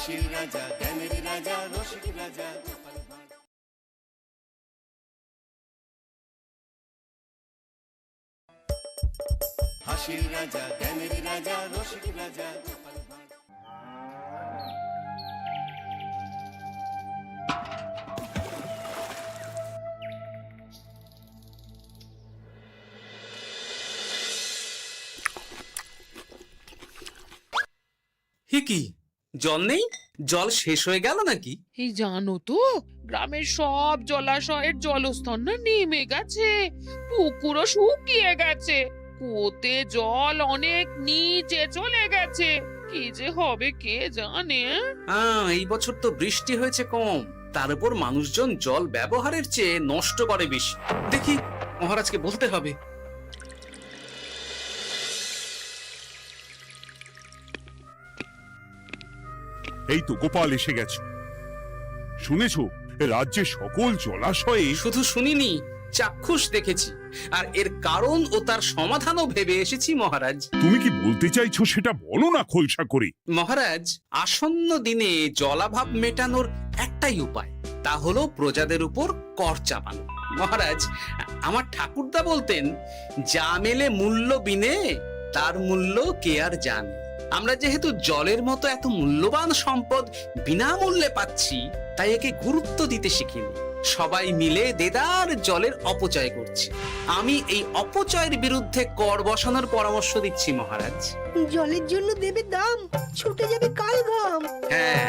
হাসির রাজা, জ্ঞানের রাজা, রসিক রাজা গোপাল ভাঁড়। হাসির রাজা, জ্ঞানের রাজা, রসিক রাজা গোপাল ভাঁড়। হে কি, জল নেই? জল শেষ হয়ে গেল নাকি? এই জানো তো, গ্রামের সব জলাশয়ের জলস্তর না নেমে গেছে, পুকুরও শুকিয়ে গেছে, কুয়োতে জল অনেক নিচে চলে গেছে। কি যে হবে কে জানে। এই বছর তো বৃষ্টি হয়েছে কম, তার উপর মানুষজন জল ব্যবহারের চেয়ে নষ্ট করে বেশি। দেখি, মহারাজকে বলতে হবে। এই তো গোপাল এসে গেছে। শুনেছো, রাজ্যে সকল জলাশয়ে শুধু শুনিনি, চাক্ষুষ দেখেছি, আর এর কারণ ও তার সমাধানও ভেবে এসেছি মহারাজ। তুমি কি বলতে চাইছো সেটা বলো না খোলসা করে। মহারাজ, আসন্ন দিনে জলাভাব মেটানোর একটাই উপায়, তা হলো প্রজাদের উপর কর চাপানো। মহারাজ, আমার ঠাকুরদা বলতেন, যা মেলে মূল্য বিনে তার মূল্য কে আর জানে। আমরা যেহেতু জলের মতো এত মূল্যবান সম্পদ বিনামূল্যে পাচ্ছি, তাই একে গুরুত্ব দিতে শিখিনি। সবাই মিলে দেদার জলের অপচয় করছে। আমি এই অপচয়ের বিরুদ্ধে কর বসানোর পরামর্শ দিচ্ছি মহারাজ। জলের জন্য দেবে দাম, ছুটে যাবে কাল ঘাম। হ্যাঁ,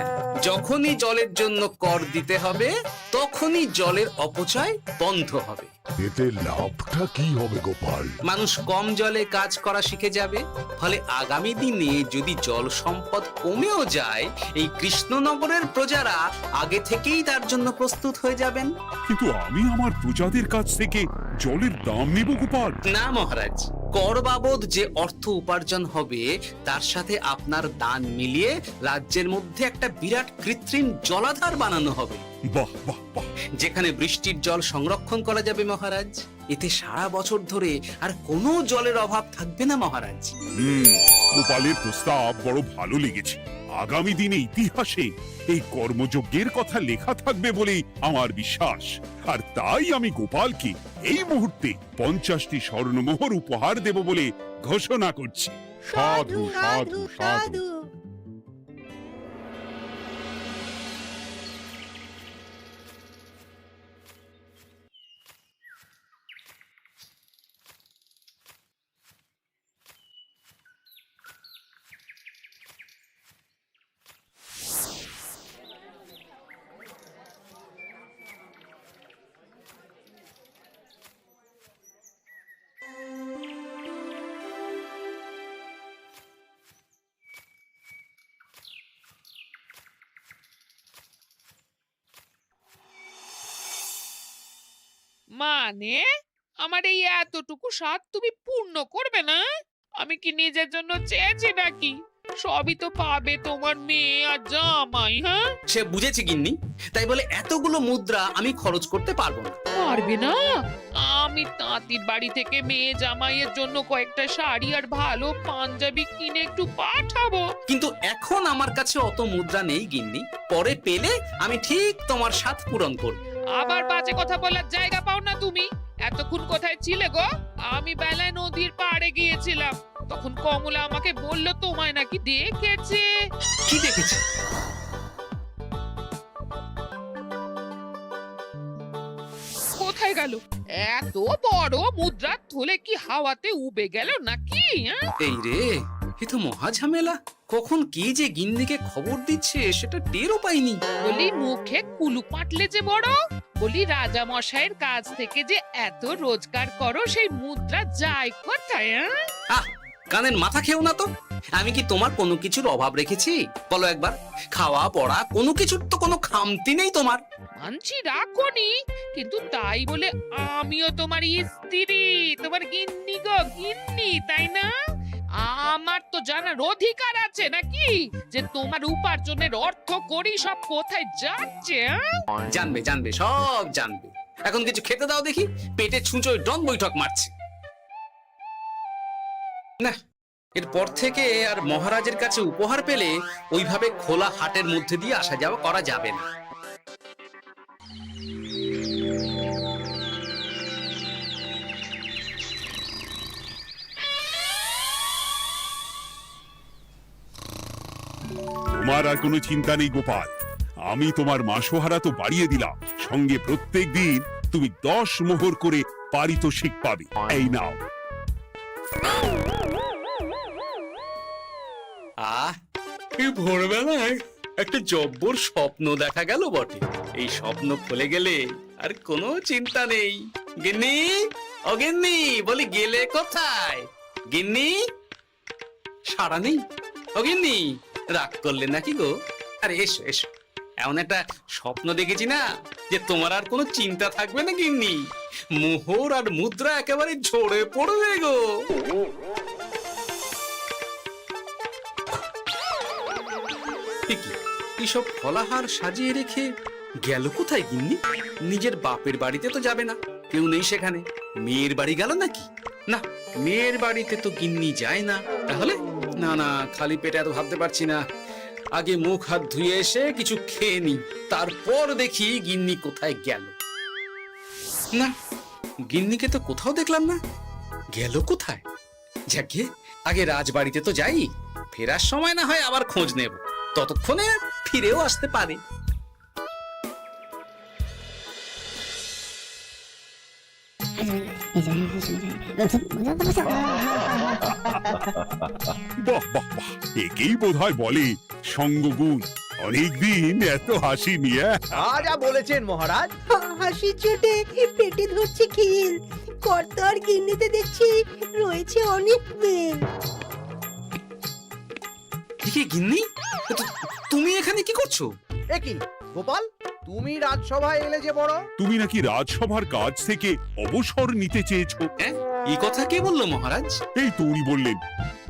যখনই জলের জন্য কর দিতে হবে, তখনই জলের অপচয় বন্ধ হবে। এতে লাভটা কি হবে গোপাল? মানুষ কম জলে কাজ করা শিখে যাবে, ফলে আগামী দিনে যদি জল সম্পদ কমেও যায়, এই কৃষ্ণনগরের প্রজারা আগে থেকেই তার জন্য প্রস্তুত হয়ে যাবেন। কিন্তু আমি আমার প্রজাদের কাছ থেকে জলের দাম নেব গোপাল? না মহারাজ, কর বাবদ যে অর্থ উপার্জন হবে, তার সাথে আপনার দান মিলিয়ে রাজ্যের মধ্যে একটা বিরাট কৃত্রিম জলাধার বানানো হবে, বাহ বাহ বাহ! যেখানে বৃষ্টির জল সংরক্ষণ করা যাবে মহারাজ। এতে সারা বছর ধরে আর কোনো জলের অভাব থাকবে না মহারাজ। গোপালের প্রস্তাব বড় ভালো লেগেছে। আগামী দিনে ইতিহাসে এই কর্মযজ্ঞের কথা লেখা থাকবে বলেই আমার বিশ্বাস। আর তাই আমি গোপালকে এই মুহূর্তে 50টি স্বর্ণমোহর উপহার দেব বলে ঘোষণা করছি। সাধু সাধু সাধু। মানে আমার এই এতটুকু স্বাদ তুমি পূর্ণ করবে না? আমি কি নিজের জন্য চেয়েছি নাকি? সবই তো পাবে তোমার মেয়ে আর জামাই। হ্যাঁ, সে বুঝেছি গিন্নি, তাই বলে এতগুলো মুদ্রা আমি খরচ করতে পারবো না। পারবে না? আমি তাঁতির বাড়ি থেকে মেয়ে জামাইয়ের জন্য কয়েকটা শাড়ি আর ভালো পাঞ্জাবি কিনে একটু পাঠাবো। কিন্তু এখন আমার কাছে অত মুদ্রা নেই গিন্নি, পরে পেলে আমি ঠিক তোমার স্বাদ পূরণ করব। আবার বাজে কথা বলার জায়গা পাও না তুমি। এতক্ষণ কোথায় ছিলে গো? আমি বেলায় নদীর পাড়ে গিয়েছিলাম, তখন কমলা আমাকে বলল তোমায় নাকি দেখেছে। কি দেখেছি? কোথায় গেল? এত বড় মুদ্রার থলে কি হাওয়াতে উবে গেল নাকি? এই রে, এ তো মহা ঝামেলা। কখন কে যে গিন্নিকে খবর দিচ্ছে সেটা টেরও পাইনি। বলি মুখে কুলু পাটলে যে বড়, বলি রাজা মশাইয়ের কাছ থেকে যে এত রোজগার করো, সেই মুদ্রা যায় কোথায়? আহ, কানের মাথা খেও না তো। আমি কি তোমার কোনো কিছুর অভাব রেখেছি? বলো একবার। খাওয়া পড়া কোনো কিছুর তো কোনো খামতি নেই তোমার। মানছি রাখোনি, কিন্তু তাই বলে আমিও তোমার স্ত্রী, তোমার গিন্নি গো, গিন্নি, তাই না? আমার তো জানার অধিকার আছে নাকি যে তোমার উপার্জনের অর্থ করি সব কোথায় যাচ্ছে? জানবে জানবে, সব জানবে। এখন কিছু খেতে দাও দেখি, পেটে ছুঁচোয় ডন বৈঠক মারছে। না, এরপর থেকে আর মহারাজের কাছে উপহার পেলে ওইভাবে খোলা হাটের মধ্যে দিয়ে আসা যাওয়া করা যাবে না। তোমার আর কোনো চিন্তা নেই গোপাল, আমি তোমার মাসোহারা তো বাড়িয়ে দিলাম, সঙ্গে প্রত্যেক দিন তুমি 10 মোহর করে পারিতোষিক পাবে। এই নাও। এই ভোরবেলায় একটা জব্বর স্বপ্ন দেখা গেল বটে। এই স্বপ্ন খুলে গেলে আর কোনো চিন্তা নেই। গিন্নি, ও গিন্নি, বলি গেলে কোথায়? গিন্নি, সাড়া নেই। ও গিন্নি, রাগ করলে নাকি গো? আরে এসো এসো, এমন একটা স্বপ্ন দেখেছি না যে তোমার আর কোনো চিন্তা থাকবে না গিন্নি। মোহর আর মুদ্রা একেবারে ঝরে পড়বে গো। এইসব ফলাহার সাজিয়ে রেখে গেল কোথায় গিন্নি? নিজের বাপের বাড়িতে তো যাবে না, কেউ নেই সেখানে। মেয়ের বাড়ি গেল নাকি? না, মেয়ের বাড়িতে তো গিন্নি যায় না। তাহলে না না, খালি পেটে এত ভাবতে পারছি না। আগে মুখ হাত ধুয়ে এসে কিছু খেয়ে নি, তারপর দেখি গিন্নি কোথায় গেল। না, গিন্নিকে তো কোথাও দেখলাম না। গেল কোথায়? যাকে আগে রাজবাড়িতে তো যাই, ফেরার সময় না হয় আবার খোঁজ নেব, ততক্ষণে ফিরেও আসতে পারে। বাহ বাহ বাহ, একেই বোধহয় বলে সঙ্গগুণ। অনেকদিন এত হাসি নিয়ে। যা বলেছেন মহারাজ। হাসির চোটে পেটে ধরছে খিল। কর্তা আর গিন্নিতে দেখছি রয়েছে অনেক মেল। কি গিন্নি, তুমি এখানে কি করছো? একই গোপাল, তুমি রাজসভায় এলে যে বড়। তুমি নাকি রাজসভার কাজ থেকে অবসর নিতে চেয়েছো? হ্যাঁ, এই কথা কে বললো মহারাজ? এই তো উনি বললেন।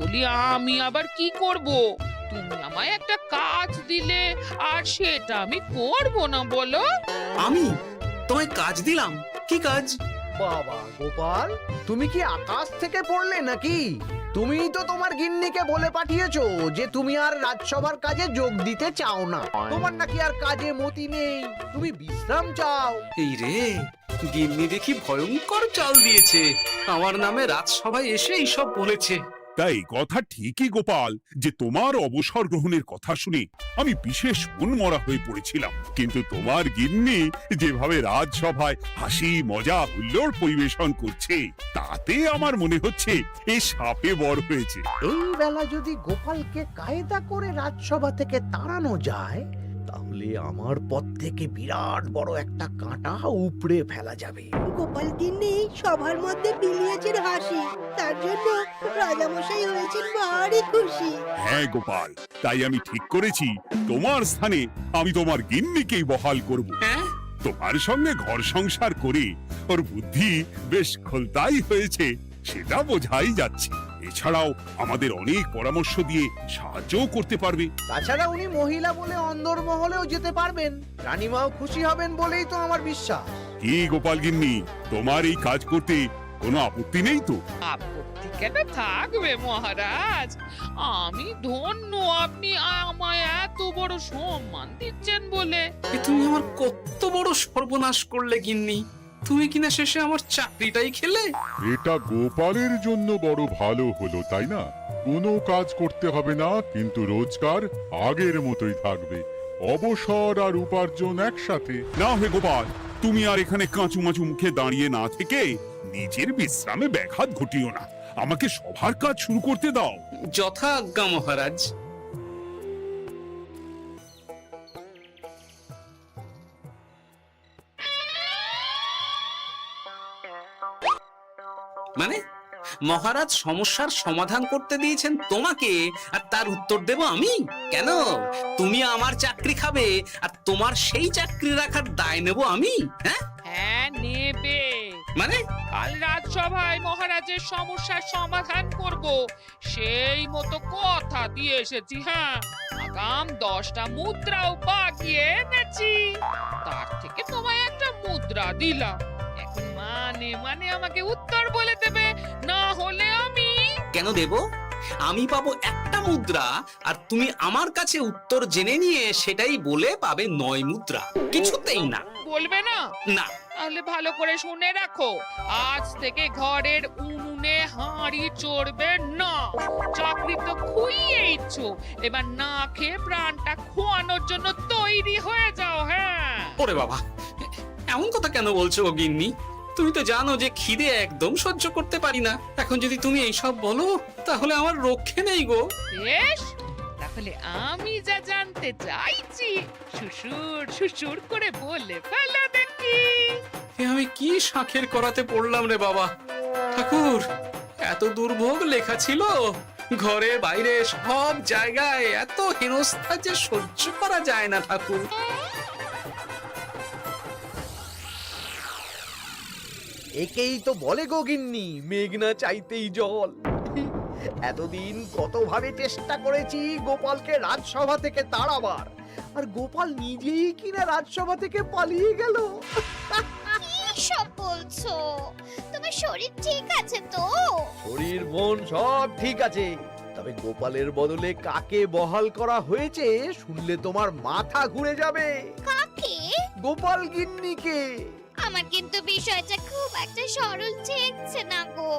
বলি আমি আবার কি করব? তুমি আমায় একটা কাজ দিলে আর সেটা আমি করব না বলো? আমি তোমায় কাজ দিলাম? কি কাজ? বাবা গোপাল, তুমি কি আকাশ থেকে পড়লে নাকি? তুমি তো তোমার গিন্নিকে বলে পাঠিয়েছো যে তুমি আর রাজসভার কাজে যোগ দিতে চাও না। তোমার নাকি আর কাজে মতি নেই, তুমি বিশ্রাম চাও। এই রে, গিন্নি দেখি ভয়ঙ্কর চাল দিয়েছে। আমার নামে রাজসভায় এসে এইসব বলেছে। তাই কথা ঠিকই গোপাল, যে তোমার অবসর গ্রহণের কথা শুনে আমি বিশেষ মনমরা হয়ে পড়েছিলাম। কিন্তু তোমার গিন্নি যেভাবে রাজসভায় হাসি মজা হুল্লোড় পরিবেশন করছে, তাতে আমার মনে হচ্ছে এই সাপে বর হয়েছে। এই বেলা যদি গোপালকে কায়দা করে রাজসভা থেকে তাড়ানো যায়, তাহলে আমার পথ থেকে বিরাট বড় একটা কাঁটা উপড়ে ফেলা যাবে। গোপাল গিন্নি সবার মধ্যে বিলিয়েছেন হাসি, তার জন্য রাজামশাই হয়েছেন ভারী খুশি। হ্যাঁ গোপাল, তাই আমি ঠিক করেছি তোমার স্থানে আমি তোমার গিন্নিকেই বহাল করব। হ্যাঁ, তোমার সঙ্গে ঘর সংসার করে ওর বুদ্ধি বেশ খোলতাই হয়েছে, সেটা বোঝাই যাচ্ছে। এছাড়াও আমাদের অনেক পরামর্শ দিয়ে সাহায্যও করতে পারবে। তাছাড়া উনি মহিলা বলে অন্দরমহলেও যেতে পারবেন, রানীমাও খুশি হবেন বলেই তো আমার বিশ্বাস। কি গোপাল গিন্নি, তোমার এই কাজ করতে কোনো আপত্তি নেই তো? আপত্তি কেন থাকবে মহারাজ? আমি ধন্য আপনি আমায় এত বড় সম্মান দিচ্ছেন বলে। এ তুমি আমার কত বড় সর্বনাশ করলে গিন্নি। তুমি কিনা শেষে আমার চাকরিটাই খেলে। এটা গোপালের জন্য বড় ভালো হলো, তাই না? কোনো কাজ করতে হবে না, কিন্তু রোজগার আগের মতোই থাকবে। অবসর আর উপার্জন একসাথে। না হে গোপাল, তুমি আর এখানে কাঁচু মাচু মুখে দাঁড়িয়ে না থেকে নিজের বিশ্রামে ব্যাঘাত ঘটিও না। আমাকে সবার কাজ শুরু করতে দাও। যথা আজ্ঞা মহারাজ। মানে মহারাজ সমস্যার সমাধান করতে দিয়েছেন তোমাকে, আর তার উত্তর দেব আমি? কেন? তুমি আমার চাকরি খাবে আর তোমার সেই চাকরি রাখার দায় নেব আমি? হ্যাঁ হ্যাঁ, নেবে। মানে কাল রাজসভায় মহারাজের সমস্যার সমাধান করব, সেই মতো কথা দিয়ে এসেছি। হ্যাঁ, আগাম 10টা মুদ্রাও বাগিয়ে এনেছি। তার থেকে তোমায় একটা মুদ্রা দিলাম। এখন মানে আমাকে উত্তর বলে দেবে, না হলে আমি। কেন দেব? আমি পাবো একটা মুদ্রা, আর তুমি আমার কাছে উত্তর জেনে নিয়ে সেটাই বলে পাবে 9 মুদ্রা। কিছুতেই না। বলবে না? না। তাহলে ভালো করে শুনে রাখো, আজ থেকে ঘরের উনুনে হাঁড়ি চড়বে না। চাকরি তো খুইয়েইছো, এবার না খেয়ে প্রাণটা খোয়ানোর জন্য তৈরি হয়ে যাও। হ্যাঁ। ওরে বাবা, এমন কথা কেন বলছো গো গিন্নি? তুমি তো জানো যে খিদে একদম সহ্য করতে পারি না। এখন যদি তুমি এইসব বলো তাহলে আমার রক্ষে নেই গো। বেশ, তাহলে আমি যা জানতে চাইছি শ্বশুর শ্বশুর করে বলে ফেলো দেখি। এ আমি কি শাঁখের করাতে পড়লাম রে বাবা। ঠাকুর, এত দুর্ভোগ লেখা ছিল, ঘরে বাইরে সব জায়গায় এত হেনস্থা যে সহ্য করা যায় না ঠাকুর। একেই তো বলে গো গিন্নি, মেঘ না চাইতেই জল। এতদিন কতভাবে চেষ্টা করেছি গোপালকে রাজসভা থেকে তাড়াবার, আর গোপাল নিজেই কিনা রাজসভা থেকে পালিয়ে গেল। সব বলছো? তোমার শরীর ঠিক আছে তো? শরীর মন সব ঠিক আছে, তবে গোপালের বদলে কাকে বহাল করা হয়েছে শুনলে তোমার মাথা ঘুরে যাবে। কাকে? গোপাল গিন্নিকে। আমার কিন্তু বিষয়টা খুব একটা সরল ঠেকছে না গো।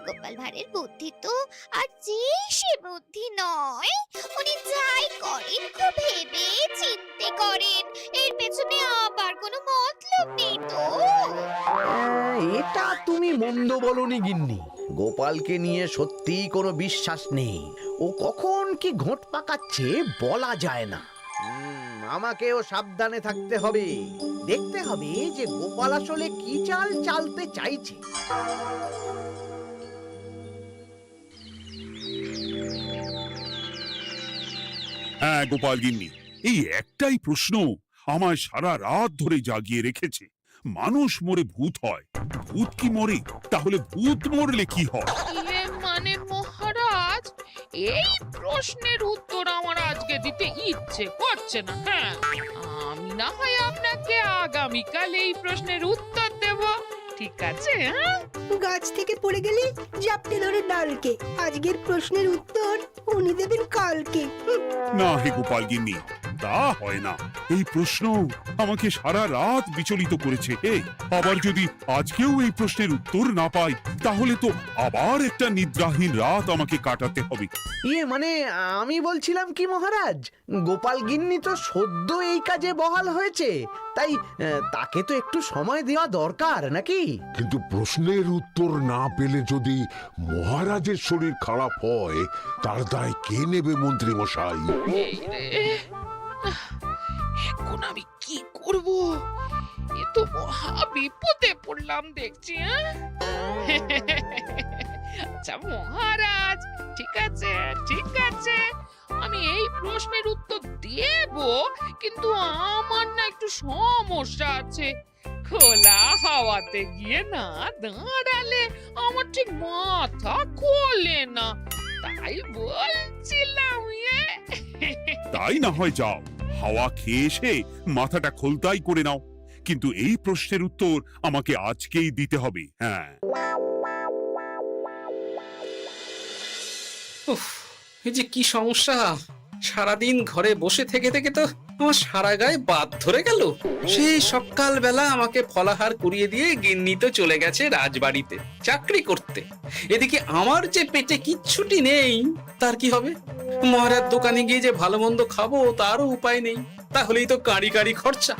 গোপাল ভাঁড়ের বুদ্ধি তো আর যে সে বুদ্ধি নয়। উনি যাই করেন খুব ভেবে চিন্তে করেন, এর পেছনে আবার কোনো মতলব নেই তো। এটা তুমি মন্দ বলনি গিন্নি। গোপালকে নিয়ে সত্যিই কোনো বিশ্বাস নেই। ও কখন কি ঘোট পাকাচ্ছে বলা যায় না। আমাকেও সাবধানে থাকতে হবে। দেখতে হবে যে গোপাল আসলে কি চাল চালতে চাইছে। হ্যাঁ গোপাল গিন্নি, এই একটাই প্রশ্ন আমায় সারা রাত ধরে জাগিয়ে রেখেছে। মানুষ মরে ভূত হয়, ভূত কি মরে? তাহলে ভূত মরলে কি হয়? ইয়ে মানে মহারাজ, এই প্রশ্নের উত্তর আমার আজকে দিতে ইচ্ছে করছে না। হ্যাঁ, আমি না হয় আপনাকে আগামীকাল এই প্রশ্নের উত্তর দেব, ঠিক আছে? হ্যাঁ, গাছ থেকে পড়ে গেলে জাপটে ধরে ডালকে। আজকের প্রশ্নের উত্তর উনি দেবেন কালকে। না হে গোপাল গিন্নি, তা হয় না। এই প্রশ্ন আমাকে সারা রাত বিচলিত করেছে। আবার যদি আজকেও এই প্রশ্নের উত্তর না পাই তাহলে তো আবার একটা নিদ্রাহীন রাত আমাকে কাটাতে হবে। ইয়ে মানে আমি বলছিলাম কি মহারাজ, গোপাল গিন্নি তো সদ্য এই কাজে বহাল হয়েছে, তাই তাকে তো একটু সময় দেওয়া দরকার নাকি? কিন্তু প্রশ্নের উত্তর না পেলে যদি মহারাজের শরীর খারাপ হয় তার দায় কে নেবে মন্ত্রী মশাই? এই রে, এখন আমি কি করব? এ তো মহা বিপদে পড়লাম দেখছি। আচ্ছা মহারাজ, ঠিক আছে ঠিক আছে, আমি এই প্রশ্নের উত্তর দেব, কিন্তু আমার না একটু সমস্যা আছে। খোলা হাওয়াতে গিয়ে না দাঁড়ালে আমার ঠিক মাথা খোলে না, তাই বলছিলাম। তাই না হয় যাও, হাওয়া খেয়ে এসে মাথাটা খোলতাই করে নাও, কিন্তু এই প্রশ্নের উত্তর আমাকে আজকেই দিতে হবে। হ্যাঁ, উফ, এই যে কি সমস্যা! সারাদিন ঘরে বসে থেকে থেকে তো আমার সারা গায়ে বাদ ধরে গেল। সেই সকাল বেলা আমাকে ফলাহার করিয়ে দিয়ে গিন্নি তো চলে গেছে রাজবাড়িতে চাকরি করতে। এদিকে আমার যে পেটে কিচ্ছুটি নেই, তার কি হবে? মহারাজ দোকানে গিয়ে যে ভালো মন্দ খাবো তারও উপায় নেই। তাহলেই তো কাঁড়ি কাঁড়ি খরচা।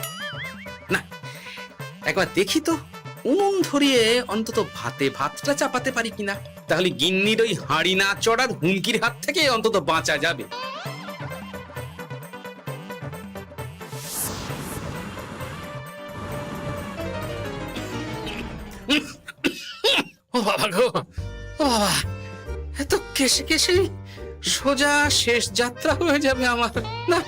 না, একবার দেখি তো উনুন ধরিয়ে অন্তত ভাতটা চাপাতে পারি কিনা। তাহলে গিন্নির ওই হাঁড়ি না চড়ার হুমকির হাত থেকে অন্তত বাঁচা যাবে। ও বাবা গো, ও বাবা, এত কেসে কেসে সোজা শেষ যাত্রা হয়ে যাবে আমার। না,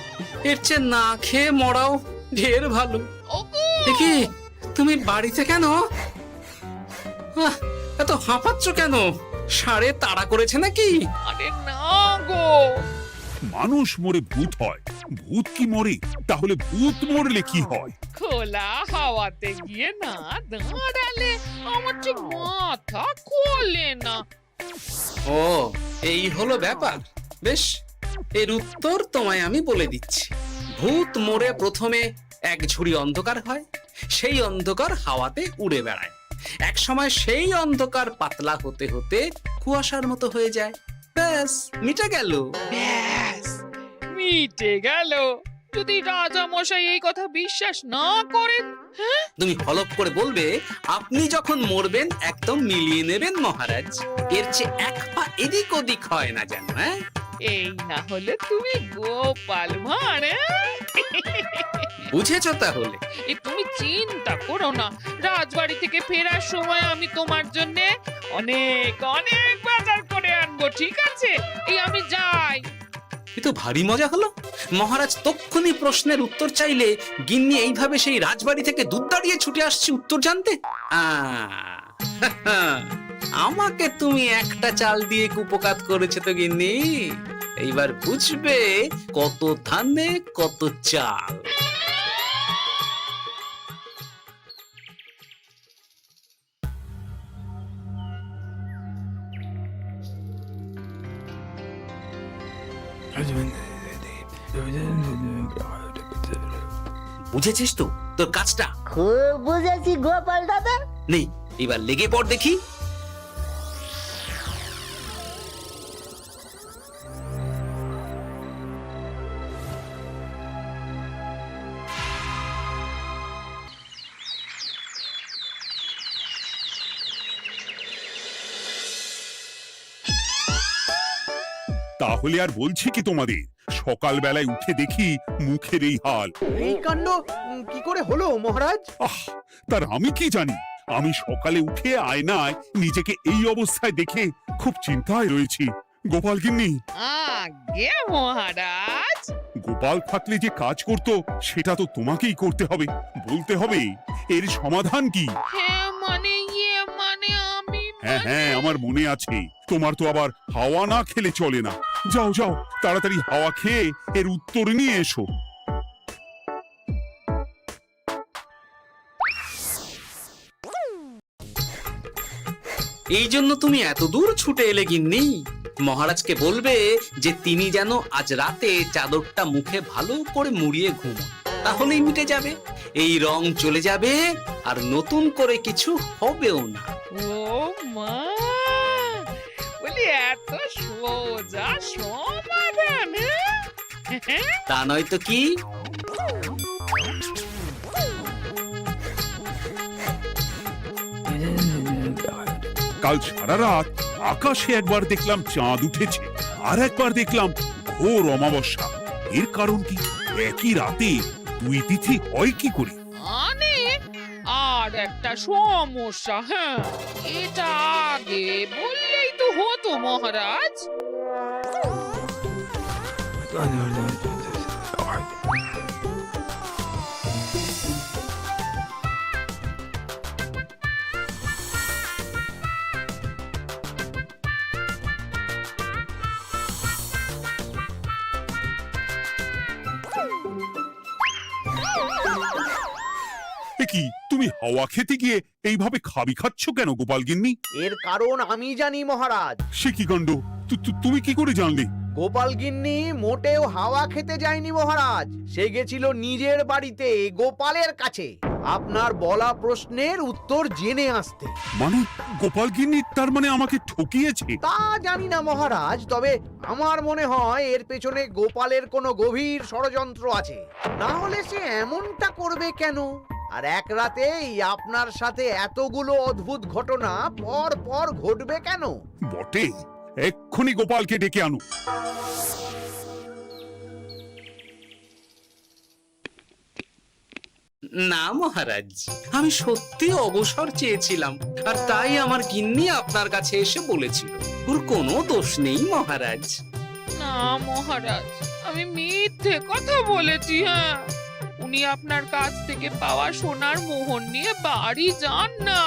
এর চেয়ে না খেয়ে মরাও ঢের ভালো। দেখি তুমি বাড়িতে কেন? এত হাঁপাচ্ছ কেন? ষাঁড়ে তাড়া করেছে নাকি? আরে না গো, মানুষ মরে ভূত হয়, ভূত কি মরে? তাহলে ভূত মরলে কি হয়? খোলা হাওয়াতে গিয়ে না দাঁড়ালে আমার ঠিক মাথা খোলে না, ও, এই হলো ব্যাপার। বেশ, এর উত্তর তোমায় আমি বলে দিচ্ছি। ভূত মরে প্রথমে এক ঝুড়ি অন্ধকার হয়, সেই অন্ধকার হাওয়াতে উড়ে বেড়ায়। এক সময় সেই অন্ধকার পাতলা হতে হতে কুয়াশার মতো হয়ে যায়। ব্যাস, মিটে গেল। ব্যাস, মিটে গেল। যদি রাজা মশাই এই কথা বিশ্বাস না করেন, তুমি হলপ করে বলবে আপনি যখন মরবেন একদম মিলিয়ে নেবেন মহারাজ। এর চেয়ে এক পা এদিক ওদিক হয় না যেন। হ্যাঁ, এই না হলে তুমি গোপাল ভাঁড়। বুঝেছো তাহলে? এই তুমি চিন্তা করো না, রাজবাড়ি থেকে ফেরার সময় আমি তোমার জন্য অনেক অনেক বাজার করে আনবো, ঠিক আছে? এই আমি যাই। এ তো ভারী মজা হলো। মহারাজ তক্ষুনি প্রশ্নের উত্তর চাইলে গিন্নি এইভাবে সেই রাজবাড়ি থেকে দুধ দাঁড়িয়ে ছুটে আসছে উত্তর জানতে। আমাকে তুমি একটা চাল দিয়ে কুপকাত করেছো তো গিন্নি। এইবার বুঝবে কত ধানে কত চাল। বুঝেছিস তো তোর কাজটা? খুব বুঝেছি গোপাল দাদা। নেই, এবার লেগে পড় দেখি। তাহলে আর বলছি কি তোমাদের, সকালবেলায় উঠে দেখি মুখের এই হাল। এই কাণ্ড কি করে হলো মহারাজ? আহ, তার আমি কি জানি। আমি সকালে উঠে আয়নায় নিজেকে এই অবস্থায় দেখে খুব চিন্তায় রয়েছি। গোপাল গিন্নি, আগে মহারাজ, গোপাল থাকলে যে কাজ করতো সেটা তো তোমাকেই করতে হবে, বলতে হবে এর সমাধান কি। হ্যাঁ মানে আমি হ্যাঁ হ্যাঁ, আমার মনে আছে। তোমার তো আবার হাওয়া না খেলে চলে না। যাও যাও, তাড়াতাড়ি হাওয়া খেয়ে এর উত্তর নিয়ে এসো। এই জন্য তুমি এত দূর ছুটে এলে গিন্নি? মহারাজকে বলবে যে তিনি যেন আজ রাতে চাদরটা মুখে ভালো করে মুড়িয়ে ঘুমোন, তাহলেই মিটে যাবে। এই রং চলে যাবে আর নতুন করে কিছু হবেও না। ও মা, বলি এত সোজা সমাধান? তা নয় তো কি? কাল সারা রাত আকাশে একবার দেখলাম চাঁদ উঠেছে, আর একবার দেখলাম ঘোর অমাবস্যা। এর কারণ কি? একই রাতে দুই তিথি হয় কি করে? মানে আর একটা সমস্যা। হ্যাঁ, এটা আগে বললেই তো হতো মহারাজ। এ কি, তুমি হাওয়া খেতে গিয়ে এইভাবে খাবি খাচ্ছ কেন গোপাল গিন্নি? এর কারণ আমি জানি মহারাজ। সে কি কাণ্ড! তুমি কি করে জানলে? গোপাল গিন্নি মোটেও হাওয়া খেতে যায়নি মহারাজ, সে গেছিল নিজের বাড়িতে গোপালের কাছে আপনার বলা প্রশ্নের উত্তর জেনে আসতে। মানে গোপাল গিন্নি তার মানে আমাকে ঠকিয়েছে? তা জানি না মহারাজ, তবে আমার মনে হয় এর পেছনে গোপালের কোনো গভীর ষড়যন্ত্র আছে, না হলে সে এমনটা করবে কেন? আর এক রাতেই আপনার সাথে এতগুলো অদ্ভুত ঘটনা পর পর ঘটবে কেন? বটে, এক্ষুনি গোপালকে ডেকে আনো। না মহারাজ, আমি সত্যি অবসর চেয়েছিলাম, আর তাই আমার গিন্নি আপনার কাছে এসে বলেছিল। ওর কোনো দোষ নেই মহারাজ। না মহারাজ, আমি মিথ্যে কথা বলেছি। হ্যাঁ, উনি আপনার কাছ থেকে পাওয়া সোনার মোহর নিয়ে বাড়ি যান না,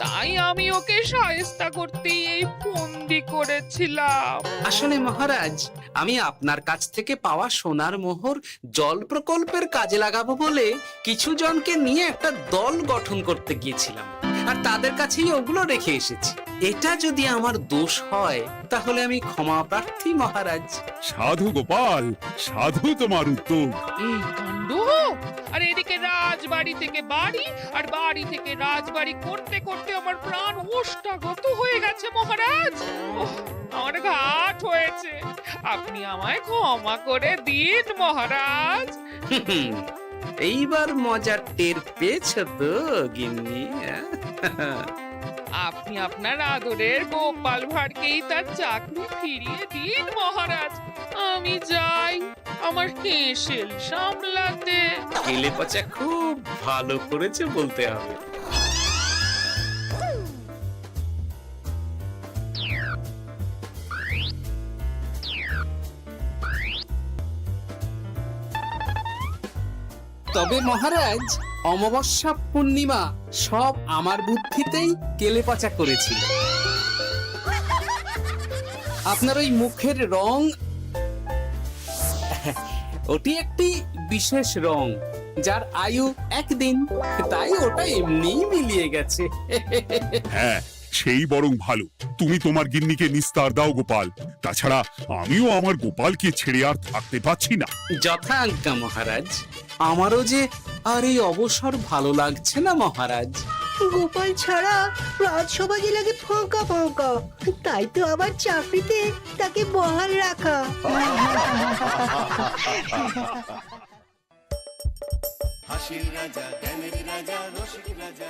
তাই আমি ওকে শায়েস্তা করতেই এই ফন্দি করেছিলাম। আসলে মহারাজ, আমি আপনার কাছ থেকে পাওয়া সোনার মোহর জল প্রকল্পের কাজে লাগাবো বলে কিছু জনকে নিয়ে একটা দল গঠন করতে গিয়েছিলাম। আর তাদের কাছেই ওগুলো রেখে এসেছি। এটা যদি আমার দোষ হয় তাহলে আমি ক্ষমা প্রার্থী মহারাজ। সাধু গোপাল, সাধু তোমার উত্তর। এই কাণ্ড! আর এদিকে রাজবাড়ি থেকে বাড়ি আর বাড়ি থেকে রাজবাড়ি করতে করতে আমার প্রাণ ওষ্ঠাগত হয়ে গেছে মহারাজ। ওহ, আমার ঘাট হয়েছে, আপনি আমায় ক্ষমা করে দিন মহারাজ। হুম, এইবার মজার টের পেয়েছ তো গিন্নি? আপনি আপনার আদরের গোপাল ভাঁড়কেই তার চাকরি ফিরিয়ে দিন মহারাজ। আমি যাই আমার হেসেল সামলাতে। কেলে পচা খুব ভালো করেছে বলতে হবে। তবে মহারাজ, অমাবস্যা পূর্ণিমা সব আমার বুদ্ধিতেই কেলেপচা করেছিল। আপনার ওই মুখের রং, ওটি একটি বিশেষ রং যার আয়ু একদিন, তাই ওটা এমনিই মিলিয়ে গেছে। হ্যাঁ, সেই বরং ভালো। তুমি তোমার গিন্নিকে নিস্তার দাও গোপাল। তাছাড়া আমিও আমার গোপালকে ছেড়ে আর থাকতে পারছি না। যথা আজ্ঞা মহারাজ। আমারও যে আর এই অবসর ভালো লাগছে না মহারাজ। গোপাল ছাড়া রাজসভা যে লাগে ফাঁকা ফাঁকা, তাই তো আবার চাকরিতে তাকে বহাল রাখা। হাসির রাজা জ্ঞানের রাজা রসিক রাজা